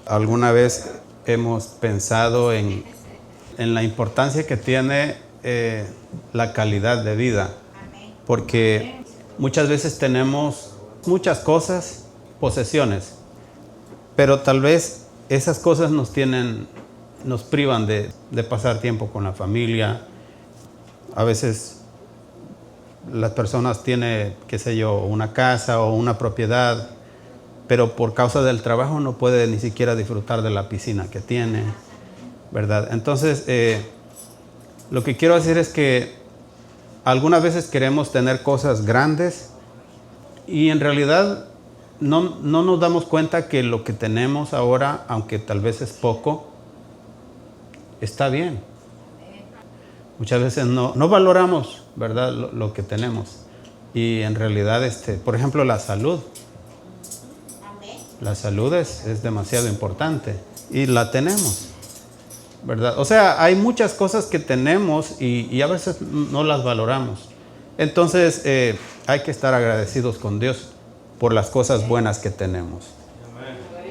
¿Alguna vez hemos pensado en la importancia que tiene la calidad de vida? Porque muchas veces tenemos muchas cosas, posesiones, pero tal vez esas cosas nos privan de pasar tiempo con la familia. A veces las personas tienen, qué sé yo, una casa o una propiedad, pero por causa del trabajo no puede ni siquiera disfrutar de la piscina que tiene, ¿verdad? Entonces, lo que quiero decir es que algunas veces queremos tener cosas grandes y en realidad no nos damos cuenta que lo que tenemos ahora, aunque tal vez es poco, está bien. Muchas veces no valoramos, ¿verdad?, lo que tenemos. Y en realidad, por ejemplo, la salud. La salud es demasiado importante y la tenemos, ¿verdad? O sea, hay muchas cosas que tenemos y a veces no las valoramos. Entonces, hay que estar agradecidos con Dios por las cosas buenas que tenemos.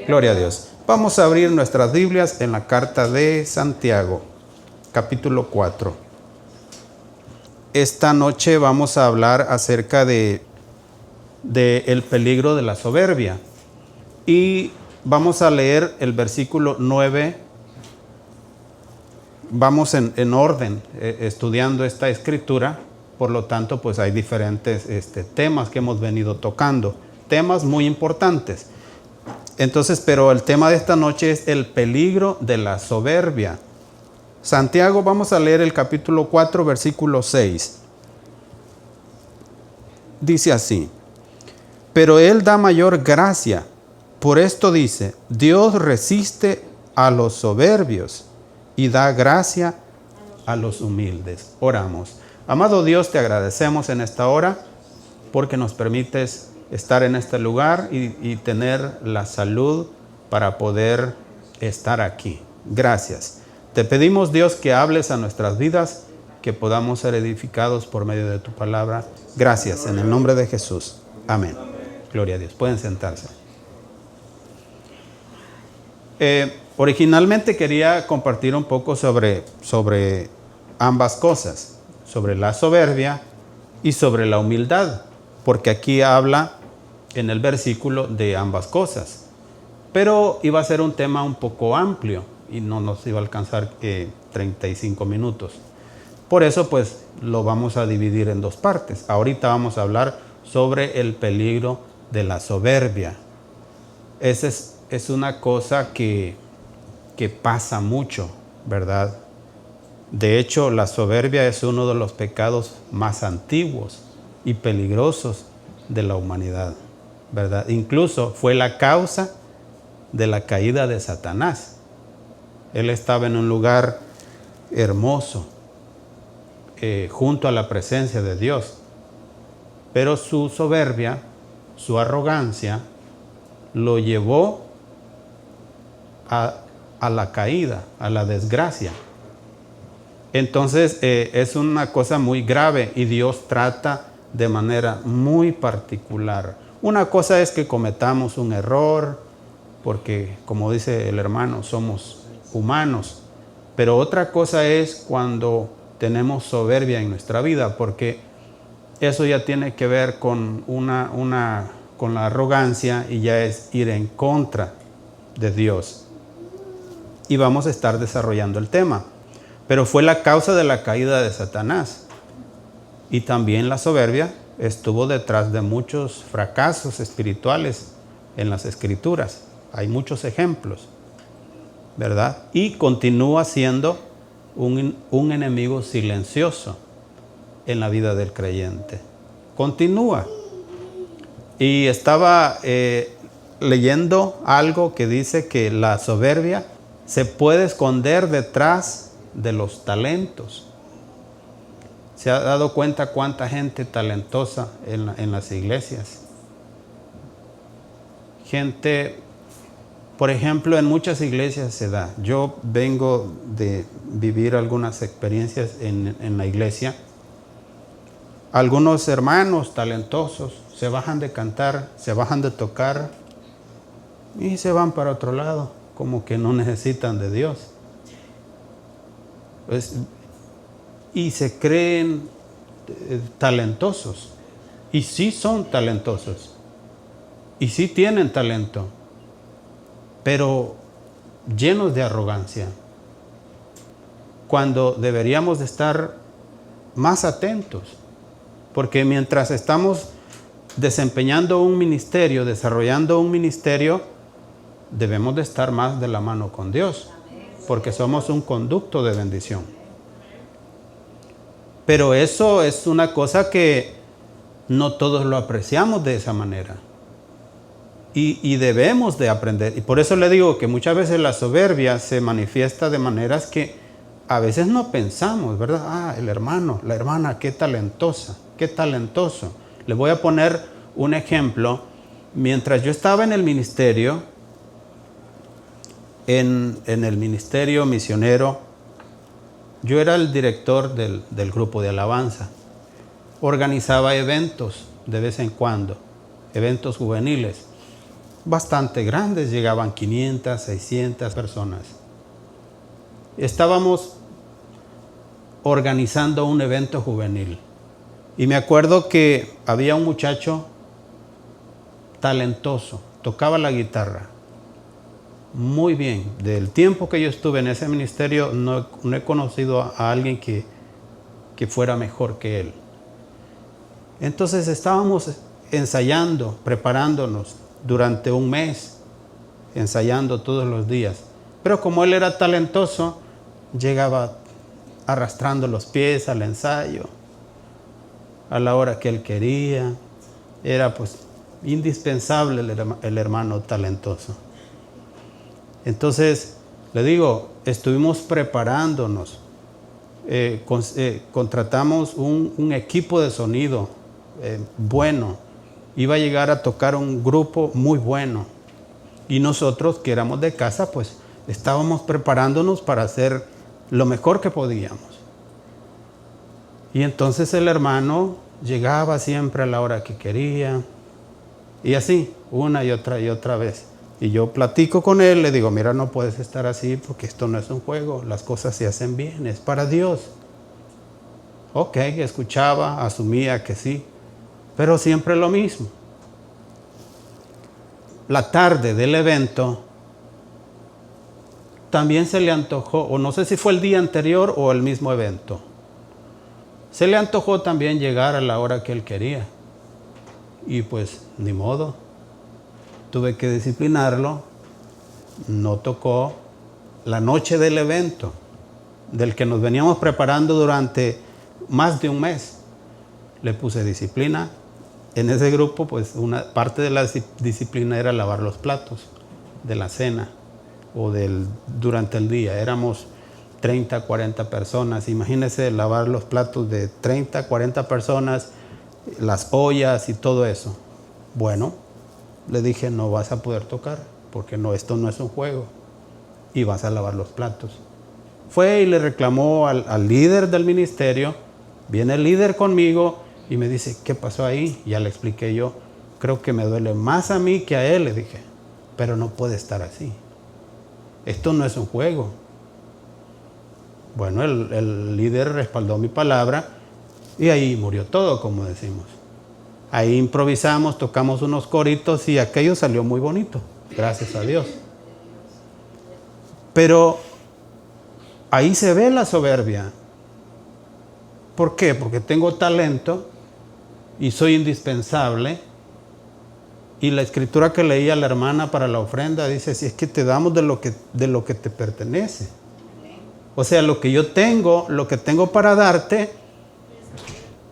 Gloria a Dios. Vamos a abrir nuestras Biblias en la carta de Santiago, capítulo 4. Esta noche vamos a hablar acerca de el peligro de la soberbia. Y vamos a leer el versículo 9. Vamos en orden estudiando esta escritura. Por lo tanto, pues hay diferentes temas que hemos venido tocando. Temas muy importantes. Entonces, pero el tema de esta noche es el peligro de la soberbia. Santiago, vamos a leer el capítulo 4, versículo 6. Dice así: pero Él da mayor gracia. Por esto dice, Dios resiste a los soberbios y da gracia a los humildes. Oramos. Amado Dios, te agradecemos en esta hora porque nos permites estar en este lugar y tener la salud para poder estar aquí. Gracias. Te pedimos, Dios, que hables a nuestras vidas, que podamos ser edificados por medio de tu palabra. Gracias, en el nombre de Jesús. Amén. Gloria a Dios. Pueden sentarse. Originalmente quería compartir un poco sobre ambas cosas, sobre la soberbia y sobre la humildad, porque aquí habla en el versículo de ambas cosas. Pero iba a ser un tema un poco amplio y no nos iba a alcanzar 35 minutos. Por eso pues lo vamos a dividir en dos partes. Ahorita vamos a hablar sobre el peligro de la soberbia. Esa es una cosa que pasa mucho, ¿verdad? De hecho, la soberbia es uno de los pecados más antiguos y peligrosos de la humanidad, ¿verdad? Incluso fue la causa de la caída de Satanás. Él estaba en un lugar hermoso, junto a la presencia de Dios, pero su soberbia, su arrogancia, lo llevó a la caída, a la desgracia. Entonces es una cosa muy grave y Dios trata de manera muy particular. Una cosa es que cometamos un error, porque como dice el hermano, somos humanos. Pero otra cosa es cuando tenemos soberbia en nuestra vida, porque eso ya tiene que ver con con la arrogancia y ya es ir en contra de Dios. Y vamos a estar desarrollando el tema. Pero fue la causa de la caída de Satanás. Y también la soberbia estuvo detrás de muchos fracasos espirituales en las Escrituras. Hay muchos ejemplos, ¿verdad? Y continúa siendo un enemigo silencioso en la vida del creyente. Continúa. Y estaba leyendo algo que dice que la soberbia se puede esconder detrás de los talentos. ¿Se ha dado cuenta cuánta gente talentosa en las iglesias? Gente, por ejemplo, en muchas iglesias se da. Yo vengo de vivir algunas experiencias en la iglesia. Algunos hermanos talentosos se bajan de cantar, se bajan de tocar y se van para otro lado. como que no necesitan de Dios. Y se creen talentosos. Y sí son talentosos. Y sí tienen talento. Pero llenos de arrogancia. Cuando deberíamos de estar más atentos. Porque mientras estamos desempeñando un ministerio, desarrollando un ministerio, debemos de estar más de la mano con Dios. Porque somos un conducto de bendición. Pero eso es una cosa que no todos lo apreciamos de esa manera. Y debemos de aprender. Y por eso le digo que muchas veces la soberbia se manifiesta de maneras que a veces no pensamos, ¿verdad? Ah, el hermano, la hermana, qué talentosa, qué talentoso. Le voy a poner un ejemplo. Mientras yo estaba en el ministerio, en el ministerio misionero, yo era el director del grupo de alabanza. Organizaba eventos de vez en cuando, eventos juveniles, bastante grandes, llegaban 500, 600 personas. Estábamos organizando un evento juvenil y me acuerdo que había un muchacho talentoso, tocaba la guitarra muy bien. Del tiempo que yo estuve en ese ministerio no he conocido a alguien que fuera mejor que él. Entonces estábamos ensayando, preparándonos durante un mes, ensayando todos los días. Pero como él era talentoso, llegaba arrastrando los pies al ensayo, a la hora que él quería. Era pues indispensable el hermano talentoso. Entonces, le digo, estuvimos preparándonos. Contratamos un equipo de sonido bueno. Iba a llegar a tocar un grupo muy bueno. Y nosotros, que éramos de casa, pues estábamos preparándonos para hacer lo mejor que podíamos. Y entonces el hermano llegaba siempre a la hora que quería. Y así, una y otra vez. Y yo platico con él, le digo, mira, no puedes estar así porque esto no es un juego. Las cosas se hacen bien, es para Dios. Ok, escuchaba, asumía que sí. Pero siempre lo mismo. La tarde del evento también se le antojó, o no sé si fue el día anterior o el mismo evento, se le antojó también llegar a la hora que él quería. Y pues ni modo, tuve que disciplinarlo. No tocó la noche del evento, del que nos veníamos preparando durante más de un mes. Le puse disciplina. En ese grupo, pues una parte de la disciplina era lavar los platos de la cena o durante el día. Éramos 30, 40 personas. Imagínense lavar los platos de 30, 40 personas, las ollas y todo eso. Bueno, le dije, no vas a poder tocar porque esto no es un juego y vas a lavar los platos. Fue y le reclamó al líder del ministerio. Viene el líder conmigo y me dice, ¿qué pasó ahí? Ya le expliqué yo, creo que me duele más a mí que a él, le dije, pero no puede estar así. Esto no es un juego. Bueno, el líder respaldó mi palabra y ahí murió todo, como decimos. Ahí improvisamos, tocamos unos coritos y aquello salió muy bonito, gracias a Dios. Pero ahí se ve la soberbia. ¿Por qué? Porque tengo talento y soy indispensable. Y la escritura que leía la hermana para la ofrenda dice, si es que te damos de lo que te pertenece. O sea, lo que yo tengo, lo que tengo para darte,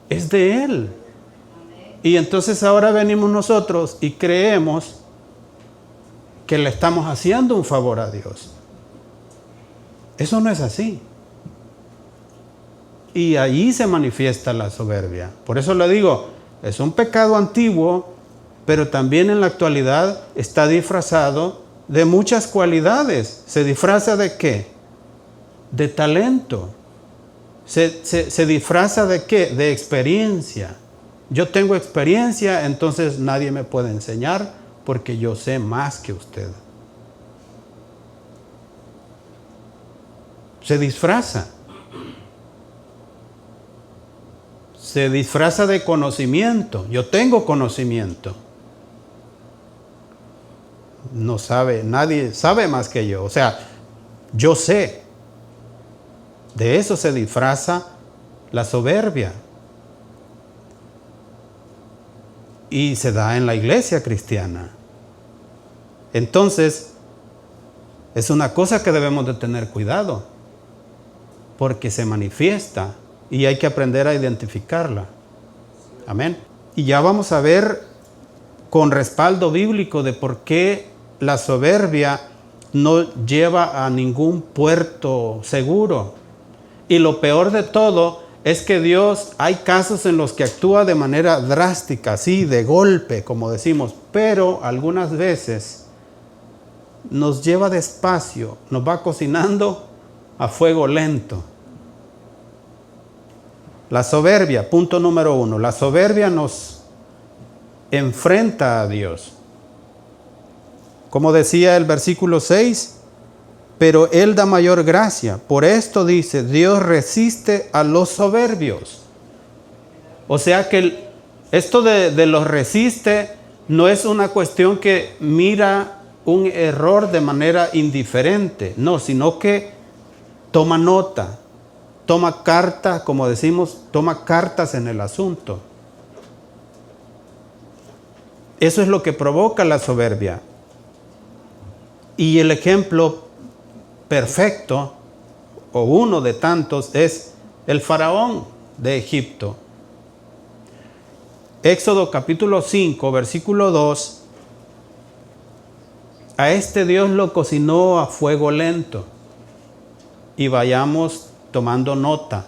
es de Él. Y entonces ahora venimos nosotros y creemos que le estamos haciendo un favor a Dios. Eso no es así. Y allí se manifiesta la soberbia. Por eso le digo, es un pecado antiguo, pero también en la actualidad está disfrazado de muchas cualidades. ¿Se disfraza de qué? De talento. Se disfraza de qué? De experiencia. Yo tengo experiencia, entonces nadie me puede enseñar porque yo sé más que usted. Se disfraza. Se disfraza de conocimiento. Yo tengo conocimiento. No sabe, nadie sabe más que yo. O sea, yo sé. De eso se disfraza la soberbia. Y se da en la iglesia cristiana. Entonces, es una cosa que debemos de tener cuidado, porque se manifiesta y hay que aprender a identificarla. Amén. Y ya vamos a ver con respaldo bíblico de por qué la soberbia no lleva a ningún puerto seguro. Y lo peor de todo es que Dios, hay casos en los que actúa de manera drástica, así de golpe, como decimos, pero algunas veces nos lleva despacio, nos va cocinando a fuego lento. La soberbia, punto número 1, la soberbia nos enfrenta a Dios. Como decía el versículo 6, pero Él da mayor gracia. Por esto dice, Dios resiste a los soberbios. O sea que esto de los resiste no es una cuestión que mira un error de manera indiferente, no, sino que toma nota, toma carta, como decimos, toma cartas en el asunto. Eso es lo que provoca la soberbia. Y el ejemplo perfecto, o uno de tantos, es el faraón de Egipto. Éxodo capítulo 5, versículo 2. A este Dios lo cocinó a fuego lento. Y vayamos tomando nota.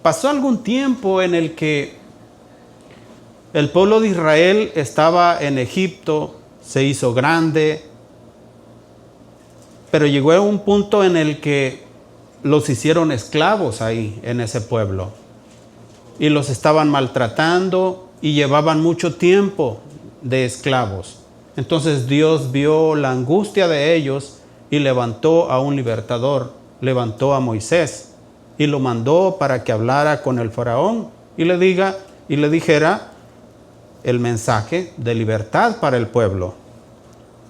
Pasó algún tiempo en el que el pueblo de Israel estaba en Egipto, se hizo grande, pero llegó a un punto en el que los hicieron esclavos ahí, en ese pueblo. Y los estaban maltratando y llevaban mucho tiempo de esclavos. Entonces Dios vio la angustia de ellos y levantó a un libertador, levantó a Moisés y lo mandó para que hablara con el faraón y le dijera el mensaje de libertad para el pueblo.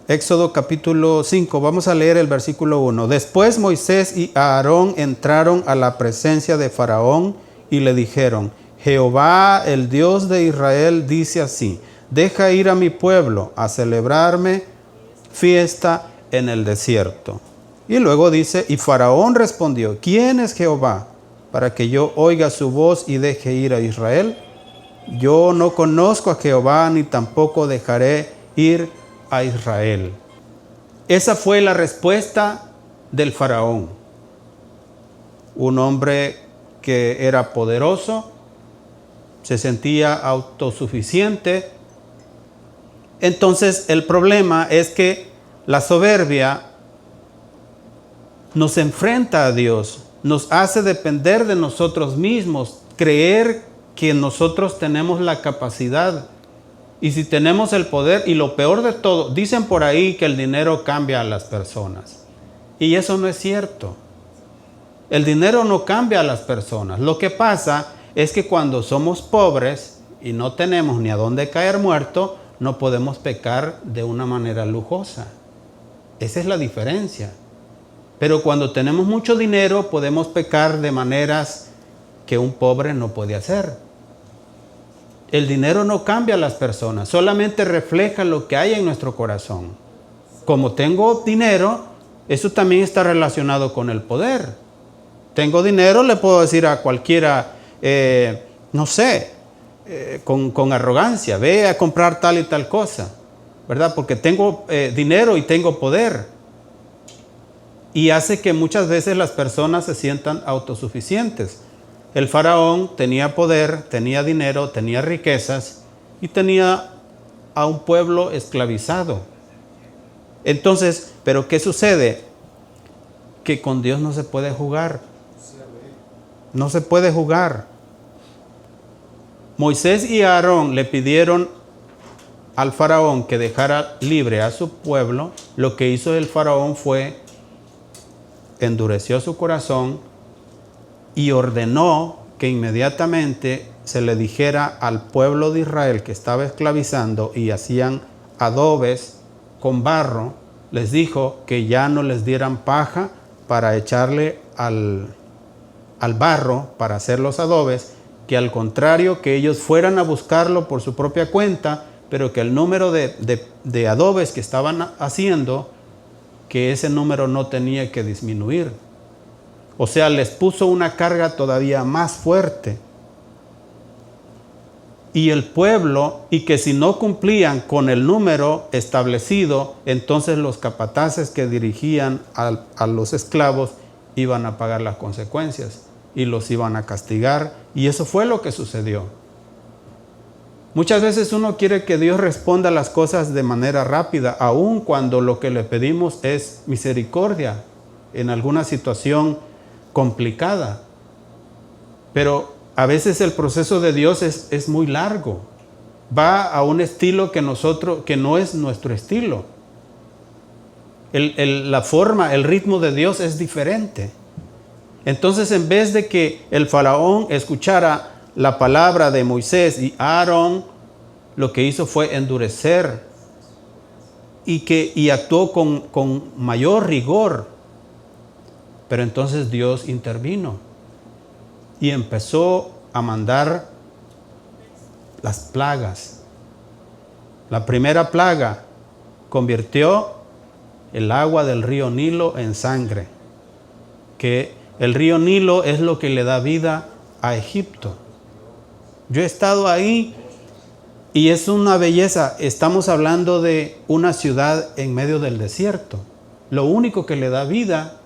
Éxodo capítulo 5, vamos a leer el versículo 1. Después Moisés y Aarón entraron a la presencia de Faraón y le dijeron, Jehová, el Dios de Israel, dice así, deja ir a mi pueblo a celebrarme fiesta en el desierto. Y luego dice, y Faraón respondió, ¿quién es Jehová para que yo oiga su voz y deje ir a Israel? Yo no conozco a Jehová ni tampoco dejaré ir a Israel. Esa fue la respuesta del faraón. Un hombre que era poderoso, se sentía autosuficiente. Entonces el problema es que la soberbia nos enfrenta a Dios, nos hace depender de nosotros mismos, creer que nosotros tenemos la capacidad. Y si tenemos el poder, y lo peor de todo, dicen por ahí que el dinero cambia a las personas. Y eso no es cierto. El dinero no cambia a las personas. Lo que pasa es que cuando somos pobres y no tenemos ni a dónde caer muerto, no podemos pecar de una manera lujosa. Esa es la diferencia. Pero cuando tenemos mucho dinero, podemos pecar de maneras que un pobre no puede hacer. El dinero no cambia a las personas, solamente refleja lo que hay en nuestro corazón. Como tengo dinero, eso también está relacionado con el poder. Tengo dinero, le puedo decir a cualquiera, con arrogancia, ve a comprar tal y tal cosa, ¿verdad? Porque tengo dinero y tengo poder. Y hace que muchas veces las personas se sientan autosuficientes. El faraón tenía poder, tenía dinero, tenía riquezas y tenía a un pueblo esclavizado. Entonces, ¿pero qué sucede? Que con Dios no se puede jugar. No se puede jugar. Moisés y Aarón le pidieron al faraón que dejara libre a su pueblo. Lo que hizo el faraón fue endureció su corazón y ordenó que inmediatamente se le dijera al pueblo de Israel que estaba esclavizando y hacían adobes con barro, les dijo que ya no les dieran paja para echarle al barro para hacer los adobes, que al contrario, que ellos fueran a buscarlo por su propia cuenta, pero que el número de adobes que estaban haciendo, que ese número no tenía que disminuir. O sea, les puso una carga todavía más fuerte. Y el pueblo, y que si no cumplían con el número establecido, entonces los capataces que dirigían a los esclavos iban a pagar las consecuencias y los iban a castigar. Y eso fue lo que sucedió. Muchas veces uno quiere que Dios responda las cosas de manera rápida, aun cuando lo que le pedimos es misericordia en alguna situación complicada. Pero a veces el proceso de Dios es muy largo. Va a un estilo que no es nuestro estilo. La forma, el ritmo de Dios es diferente. Entonces, en vez de que el faraón escuchara la palabra de Moisés y Aarón, lo que hizo fue endurecer y actuó con mayor rigor. Pero entonces Dios intervino y empezó a mandar las plagas. La primera plaga convirtió el agua del río Nilo en sangre, que el río Nilo es lo que le da vida a Egipto. Yo he estado ahí y es una belleza. Estamos hablando de una ciudad en medio del desierto. Lo único que le da vida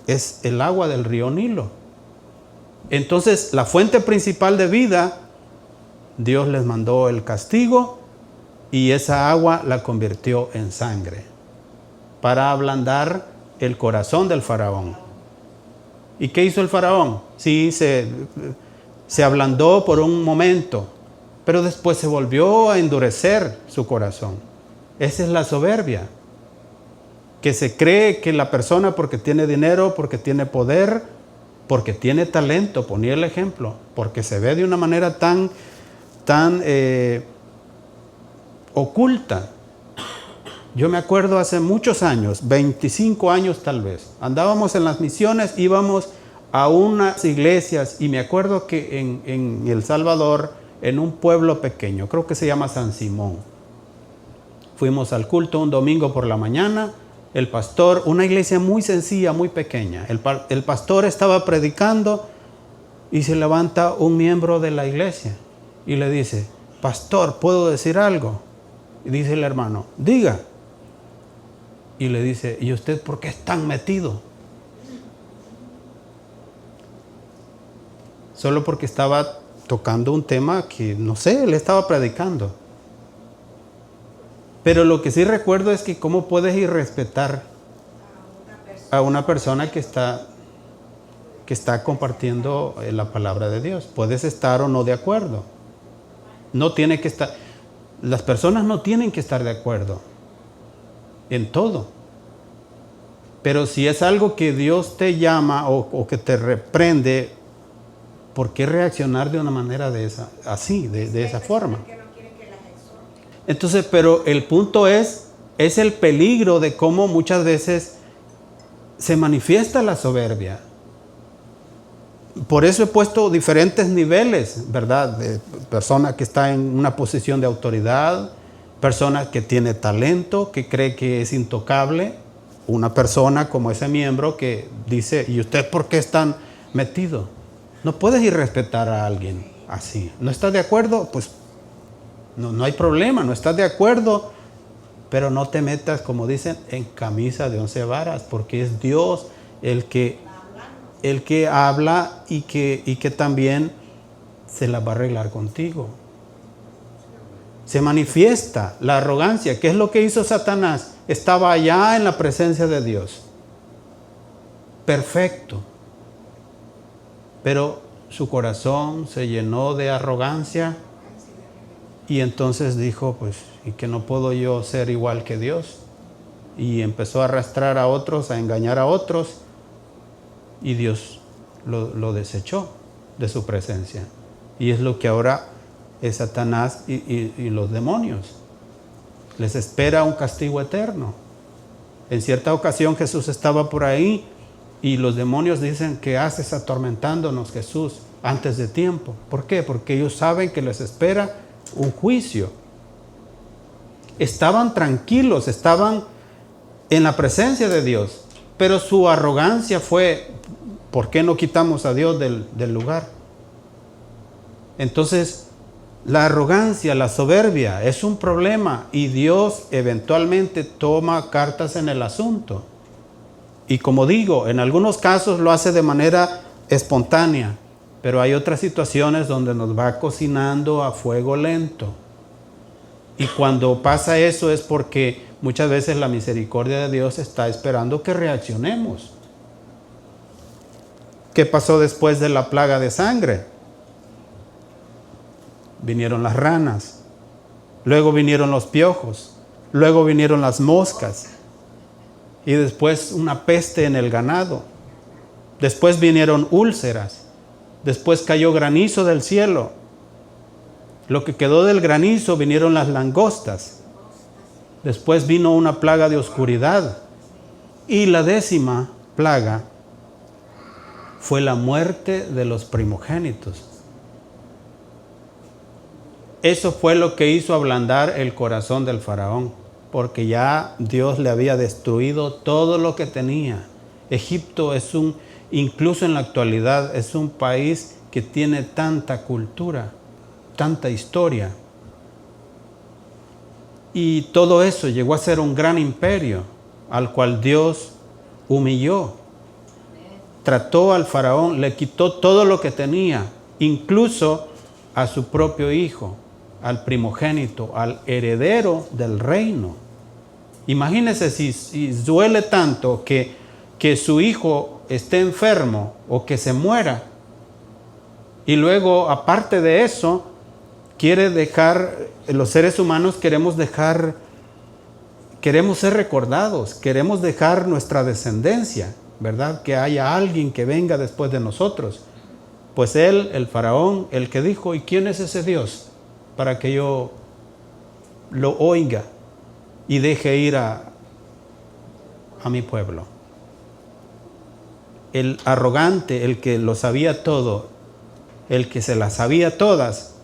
es el agua del río Nilo. Entonces, la fuente principal de vida, Dios les mandó el castigo y esa agua la convirtió en sangre para ablandar el corazón del faraón. ¿Y qué hizo el faraón? Sí, se ablandó por un momento, pero después se volvió a endurecer su corazón. Esa es la soberbia, que se cree que la persona, porque tiene dinero, porque tiene poder, porque tiene talento, ponía el ejemplo, porque se ve de una manera tan oculta. Yo me acuerdo hace muchos años, 25 años tal vez, andábamos en las misiones, íbamos a unas iglesias y me acuerdo que en El Salvador, en un pueblo pequeño, creo que se llama San Simón, fuimos al culto un domingo por la mañana. El pastor, una iglesia muy sencilla, muy pequeña, el pastor estaba predicando y se levanta un miembro de la iglesia y le dice: pastor, ¿puedo decir algo? Y dice el hermano: diga. Y le dice: ¿y usted por qué es tan metido? Solo porque estaba tocando un tema que, no sé, él estaba predicando. Pero lo que sí recuerdo es que cómo puedes irrespetar a una persona que está compartiendo la palabra de Dios. Puedes estar o no de acuerdo. No tiene que estar. Las personas no tienen que estar de acuerdo en todo. Pero si es algo que Dios te llama o que te reprende, ¿por qué reaccionar de una manera de esa forma? Entonces, pero el punto es el peligro de cómo muchas veces se manifiesta la soberbia. Por eso he puesto diferentes niveles, ¿verdad? De persona que está en una posición de autoridad, persona que tiene talento, que cree que es intocable, una persona como ese miembro que dice: ¿y usted por qué es tan metido? No puedes irrespetar a alguien así. ¿No estás de acuerdo? Pues no hay problema, no estás de acuerdo, pero no te metas, como dicen, en camisa de 11 varas, porque es Dios el que habla y que también se la va a arreglar contigo. Se manifiesta la arrogancia. ¿Qué es lo que hizo Satanás? Estaba allá en la presencia de Dios, perfecto, pero su corazón se llenó de arrogancia. Y entonces dijo: pues, ¿y que no puedo yo ser igual que Dios? Y empezó a arrastrar a otros, a engañar a otros, y Dios lo desechó de su presencia. Y es lo que ahora es Satanás y los demonios. Les espera un castigo eterno. En cierta ocasión Jesús estaba por ahí y los demonios dicen: ¿qué haces atormentándonos, Jesús, antes de tiempo? ¿Por qué? Porque ellos saben que les espera un juicio. Estaban tranquilos, estaban en la presencia de Dios, pero su arrogancia fue: ¿por qué no quitamos a Dios del lugar? Entonces, la arrogancia, la soberbia es un problema y Dios eventualmente toma cartas en el asunto. Y como digo, en algunos casos lo hace de manera espontánea, pero hay otras situaciones donde nos va cocinando a fuego lento. Y cuando pasa eso es porque muchas veces la misericordia de Dios está esperando que reaccionemos. ¿Qué pasó después de la plaga de sangre? Vinieron las ranas, luego vinieron los piojos, luego vinieron las moscas y después una peste en el ganado. Después vinieron úlceras, después cayó granizo del cielo. Lo que quedó del granizo vinieron las langostas. Después vino una plaga de oscuridad y la 10ª plaga fue la muerte de los primogénitos. Eso fue lo que hizo ablandar el corazón del faraón, porque ya Dios le había destruido todo lo que tenía. Egipto incluso en la actualidad, es un país que tiene tanta cultura, tanta historia. Y todo eso llegó a ser un gran imperio, al cual Dios humilló. Trató al faraón, le quitó todo lo que tenía, incluso a su propio hijo, al primogénito, al heredero del reino. Imagínense si duele tanto que su hijo esté enfermo o que se muera. Y luego, aparte de eso, los seres humanos queremos ser recordados, queremos dejar nuestra descendencia, ¿verdad? Que haya alguien que venga después de nosotros. Pues él, el faraón, el que dijo: ¿y quién es ese Dios para que yo lo oiga y deje ir a mi pueblo? El arrogante, el que lo sabía todo, el que se las sabía todas,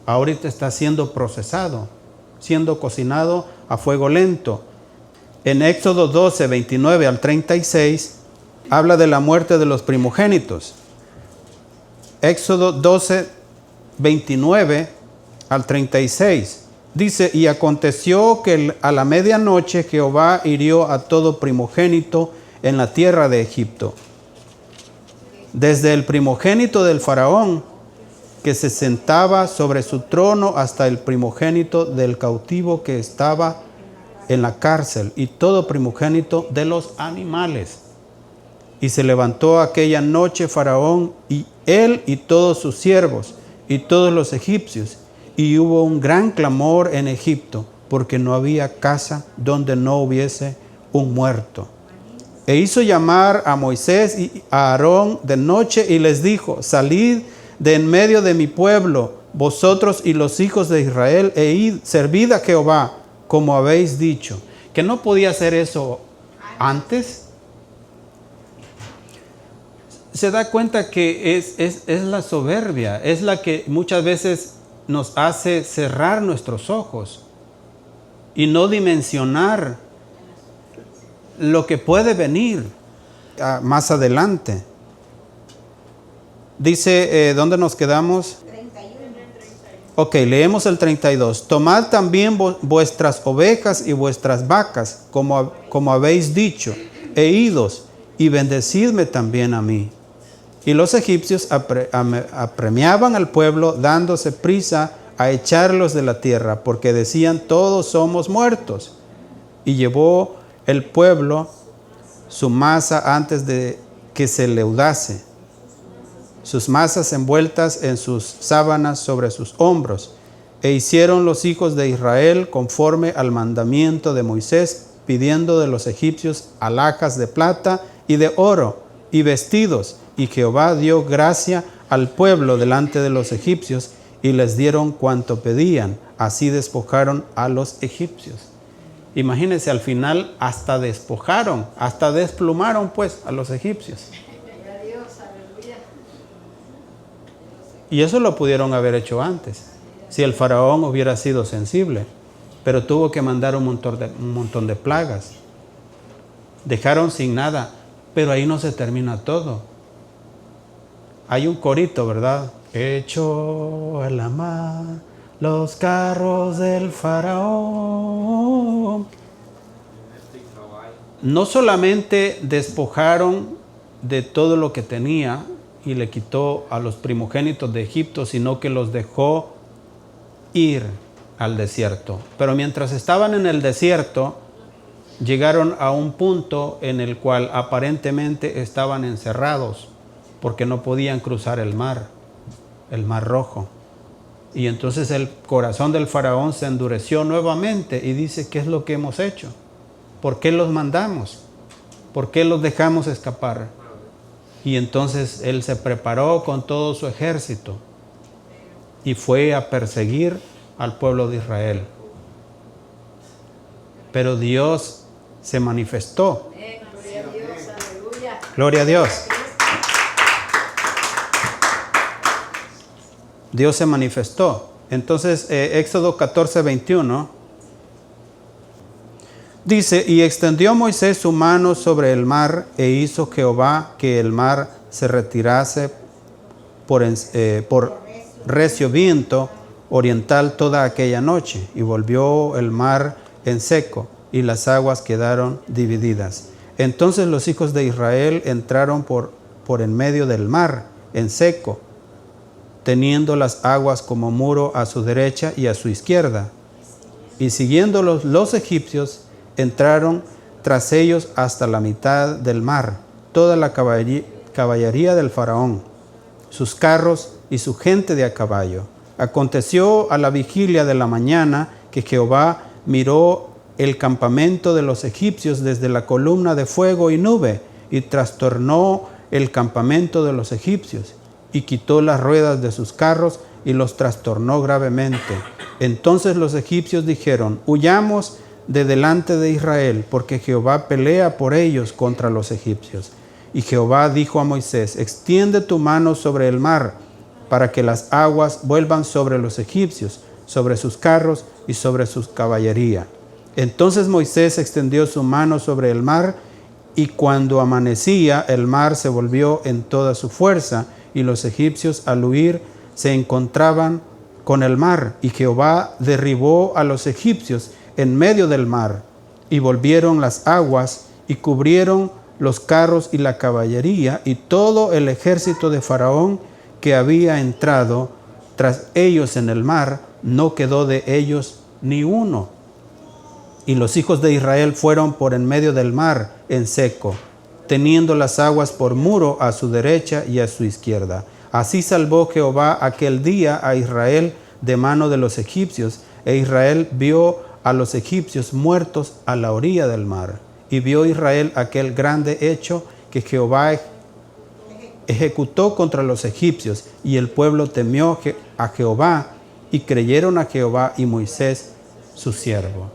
ahorita está siendo procesado, siendo cocinado a fuego lento. En Éxodo 12, 29 al 36, habla de la muerte de los primogénitos. Éxodo 12, 29 al 36. Dice: y aconteció que a la medianoche Jehová hirió a todo primogénito en la tierra de Egipto, desde el primogénito del faraón que se sentaba sobre su trono hasta el primogénito del cautivo que estaba en la cárcel, y todo primogénito de los animales. Y se levantó aquella noche Faraón, y él y todos sus siervos y todos los egipcios, y hubo un gran clamor en Egipto, porque no había casa donde no hubiese un muerto. E hizo llamar a Moisés y a Aarón de noche y les dijo: salid de en medio de mi pueblo, vosotros y los hijos de Israel, e id, servid a Jehová, como habéis dicho. ¿Que no podía hacer eso antes? Se da cuenta que es la soberbia, es la que muchas veces nos hace cerrar nuestros ojos y no dimensionar lo que puede venir más adelante. Dice, ¿dónde nos quedamos? 31. Ok, leemos el 32. Tomad también vuestras ovejas y vuestras vacas, como habéis dicho, e idos, y bendecidme también a mí. Y los egipcios apremiaban al pueblo, dándose prisa a echarlos de la tierra, porque decían: todos somos muertos. Y llevó el pueblo su masa antes de que se leudase, sus masas envueltas en sus sábanas sobre sus hombros. E hicieron los hijos de Israel conforme al mandamiento de Moisés, pidiendo de los egipcios alhajas de plata y de oro, y vestidos. Y Jehová dio gracia al pueblo delante de los egipcios y les dieron cuanto pedían. Así despojaron a los egipcios. Imagínense, al final hasta despojaron, hasta desplumaron pues a los egipcios. Y eso lo pudieron haber hecho antes, si el faraón hubiera sido sensible. Pero tuvo que mandar un montón de plagas. Dejaron sin nada, pero ahí no se termina todo. Hay un corito, ¿verdad? Echó a la mar los carros del faraón. No solamente despojaron de todo lo que tenía y le quitó a los primogénitos de Egipto, sino que los dejó ir al desierto. Pero mientras estaban en el desierto, llegaron a un punto en el cual aparentemente estaban encerrados, porque no podían cruzar el mar Rojo. Y entonces el corazón del faraón se endureció nuevamente y dice: ¿qué es lo que hemos hecho? ¿Por qué los mandamos? ¿Por qué los dejamos escapar? Y entonces él se preparó con todo su ejército y fue a perseguir al pueblo de Israel. Pero Dios se manifestó. Gloria a Dios, aleluya. Gloria a Dios. Dios se manifestó. Entonces, Éxodo 14:21 dice: y extendió Moisés su mano sobre el mar, e hizo Jehová que el mar se retirase por recio viento oriental toda aquella noche, y volvió el mar en seco, y las aguas quedaron divididas. Entonces los hijos de Israel entraron por en medio del mar en seco, teniendo las aguas como muro a su derecha y a su izquierda. Y siguiéndolos los egipcios, entraron tras ellos hasta la mitad del mar, toda la caballería del faraón, sus carros y su gente de a caballo. Aconteció a la vigilia de la mañana que Jehová miró el campamento de los egipcios desde la columna de fuego y nube, y trastornó el campamento de los egipcios, y quitó las ruedas de sus carros y los trastornó gravemente. Entonces los egipcios dijeron: huyamos de delante de Israel, porque Jehová pelea por ellos contra los egipcios. Y Jehová dijo a Moisés: extiende tu mano sobre el mar, para que las aguas vuelvan sobre los egipcios, sobre sus carros y sobre su caballería. Entonces Moisés extendió su mano sobre el mar, y cuando amanecía, el mar se volvió en toda su fuerza, y los egipcios al huir se encontraban con el mar, y Jehová derribó a los egipcios en medio del mar, y volvieron las aguas, y cubrieron los carros y la caballería, y todo el ejército de Faraón que había entrado tras ellos en el mar, no quedó de ellos ni uno. Y los hijos de Israel fueron por en medio del mar en seco, teniendo las aguas por muro a su derecha y a su izquierda. Así salvó Jehová aquel día a Israel de mano de los egipcios, e Israel vio a los egipcios muertos a la orilla del mar. Y vio Israel aquel grande hecho que Jehová ejecutó contra los egipcios, y el pueblo temió a Jehová, y creyeron a Jehová y Moisés su siervo.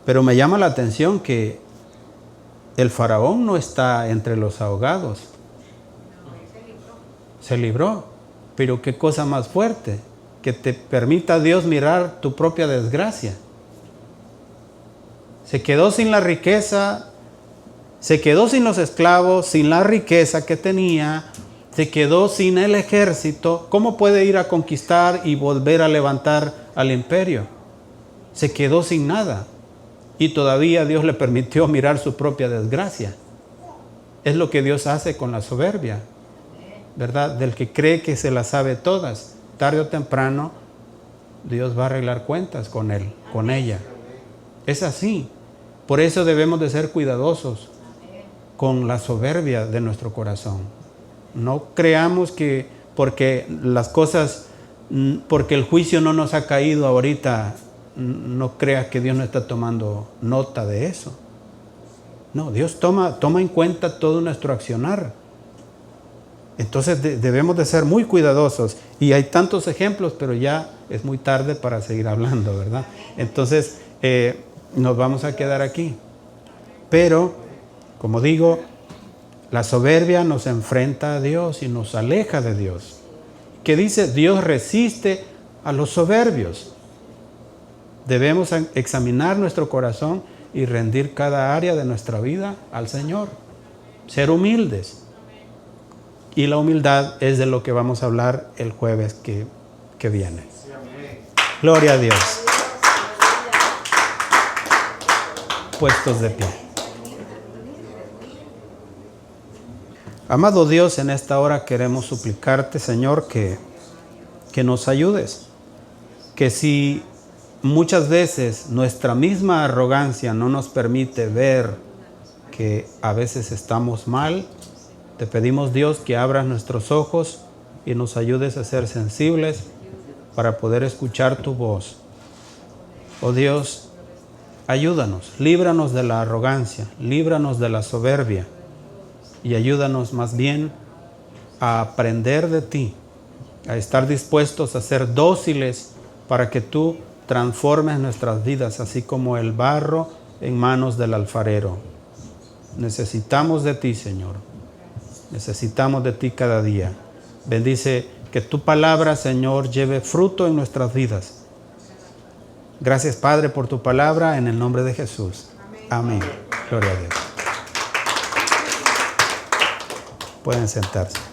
Pero me llama la atención que el faraón no está entre los ahogados. Se libró. Pero qué cosa más fuerte, que te permita Dios mirar tu propia desgracia. Se quedó sin la riqueza, se quedó sin los esclavos, sin la riqueza que tenía, se quedó sin el ejército. ¿Cómo puede ir a conquistar y volver a levantar al imperio? Se quedó sin nada. Y todavía Dios le permitió mirar su propia desgracia. Es lo que Dios hace con la soberbia, ¿verdad? Del que cree que se las sabe todas. Tarde o temprano, Dios va a arreglar cuentas con él, con ella. Es así. Por eso debemos de ser cuidadosos con la soberbia de nuestro corazón. No creamos que porque las cosas, porque el juicio no nos ha caído ahorita, no creas que Dios no está tomando nota de eso. No, Dios toma en cuenta todo nuestro accionar. Entonces debemos de ser muy cuidadosos. Y hay tantos ejemplos, pero ya es muy tarde para seguir hablando, ¿verdad? Entonces nos vamos a quedar aquí. Pero, como digo, la soberbia nos enfrenta a Dios y nos aleja de Dios. Que dice, Dios resiste a los soberbios. Debemos examinar nuestro corazón y rendir cada área de nuestra vida al Señor. Ser humildes. Y la humildad es de lo que vamos a hablar el jueves que viene. Gloria a Dios. Puestos de pie. Amado Dios, en esta hora queremos suplicarte, Señor, que nos ayudes. Que si muchas veces nuestra misma arrogancia no nos permite ver que a veces estamos mal, te pedimos, Dios, que abras nuestros ojos y nos ayudes a ser sensibles para poder escuchar tu voz. Oh Dios, ayúdanos, líbranos de la arrogancia, líbranos de la soberbia y ayúdanos más bien a aprender de ti, a estar dispuestos a ser dóciles para que tú transformes nuestras vidas, así como el barro en manos del alfarero. Necesitamos de ti, Señor. Necesitamos de ti cada día. Bendice que tu palabra, Señor, lleve fruto en nuestras vidas. Gracias, Padre, por tu palabra, en el nombre de Jesús. Amén. Gloria a Dios. Pueden sentarse.